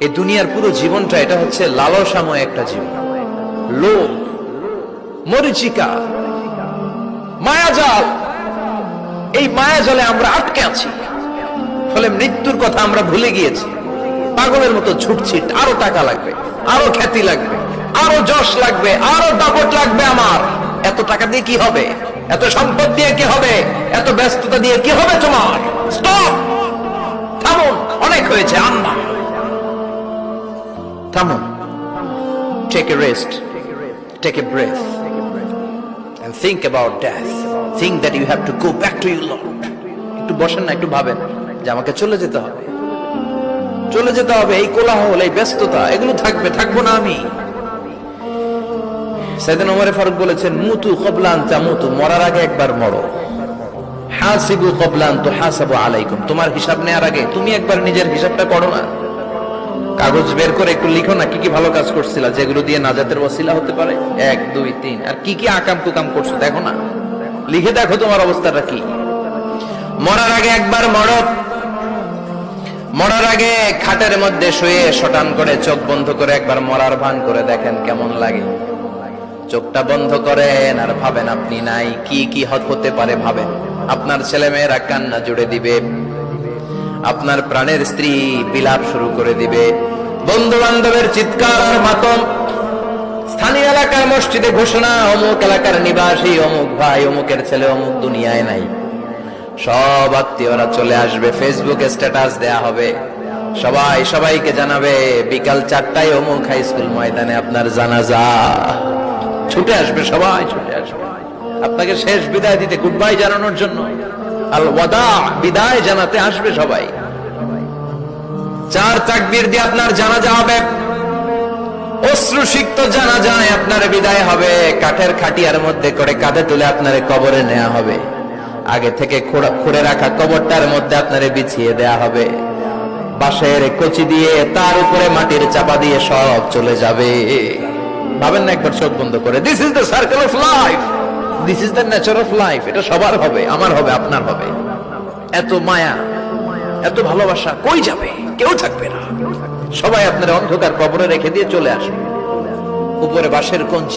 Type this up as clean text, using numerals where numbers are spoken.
এই দুনিয়ার পুরো জীবনটা এটা হচ্ছে লালসাময় একটা জীবন, লোভ, মরিচিকা, মায়াজাল। এই মায়াজালে আমরা আটকে আছি, ফলে মৃত্যুর কথা আমরা ভুলে গিয়েছি। পাগলের মতো ছুটছি, আরো টাকা লাগবে, আরো খ্যাতি লাগবে, আরো যশ লাগবে, আরো দাপট লাগবে। আমার এত টাকা দিয়ে কি হবে? এত সম্পদ দিয়ে কি হবে? এত ব্যস্ততা দিয়ে কি হবে তোমার? স্টপ, থামুন, অনেক হয়েছে। আন্না, থামুন, take a rest, take a breath and think about death. Think that you have to go back to your Lord. একটু বসেন না, একটু ভাবেন যে আমাকে চলে যেতে হবে, চলে যেতে হবে। এই কোলাহল, এই ব্যস্ততা, এগুলো থাকবে, থাকবো না আমি। সাইয়েদনা ওমর ফারুক বলেছেন, মুতু ক্বাবলা আন তামুতু, মরার আগে একবার মরো। হাসিবু ক্বাবলা আন তুহাসাবু আলাইকুম, তোমার হিসাব নেওয়ার আগে তুমি একবার নিজের হিসাবটা করো না। কাগজ বের করে একটু লিখো না, কি কি ভালো কাজ করছিলা, যেগুলো দিয়ে নাজাতের ওসিলা হতে পারে। 1 2 3, আর কি কি আকাম কুকাম করছো দেখো না, লিখে দেখো তোমার অবস্থাটা কি। মরার আগে একবার মরো। মরার আগে খাটের মধ্যে শুয়ে শটান করে চোখ বন্ধ করে একবার মরার ভান করে দেখেন কেমন লাগে। চোখটা বন্ধ করেন আর ভাবেন আপনি নাই, কি কি হতে পারে ভাবেন। আপনার ছেলে মেয়েরা কান্না জুড়ে দিবে, আপনার প্রাণের স্ত্রী বিলাপ শুরু করে দিবে, বন্ধু বান্ধবের চিৎকার আর মাতম, স্থানীয় এলাকার মসজিদে ঘোষণা, অমুক এলাকার নিবাসী অমুক ভাই অমুকের ছেলে অমুক দুনিয়ায় নাই। সব আত্মীয়রা চলে আসবে, ফেসবুকে স্ট্যাটাস দেয়া হবে, সবাই সবাইকে জানাবে বিকাল 4টায় অমুক হাই স্কুল ময়দানে আপনার জানাজা। ছুটে আসবে, সবাই ছুটে আসবে আপনাকে শেষ বিদায় দিতে, গুড বাই জানানোর জন্য, আল ওয়াদা, বিদায় জানাতে আসবে সবাই। 4 তাকবীর দিয়ে আপনার জানাজা হবে, অশ্রুসিক্ত জানাজায় আপনার বিদায় হবে। কাঠের খাটিয়ার মধ্যে করে কাঁধে তুলে আপনার কবরে নেওয়া হবে। আগে থেকে খুঁড়ে রাখা কবরটার মধ্যে আপনারে বিছিয়ে দেয়া হবে। বাঁশের কচি দিয়ে তার উপরে মাটির চাপা দিয়ে সব চলে যাবে। ভাবেন না একবার চোখ বন্ধ করে, this is the circle of life, this is the nature of life. এটা সবার হবে, আমার হবে, আপনার হবে। এত মায়া, এত ভালোবাসা কই যাবে? কেউ থাকবে না, সবাই আপনার অন্ধকার কবরে রেখে দিয়ে চলে আসবে। উপরে বাঁশের কঞ্চি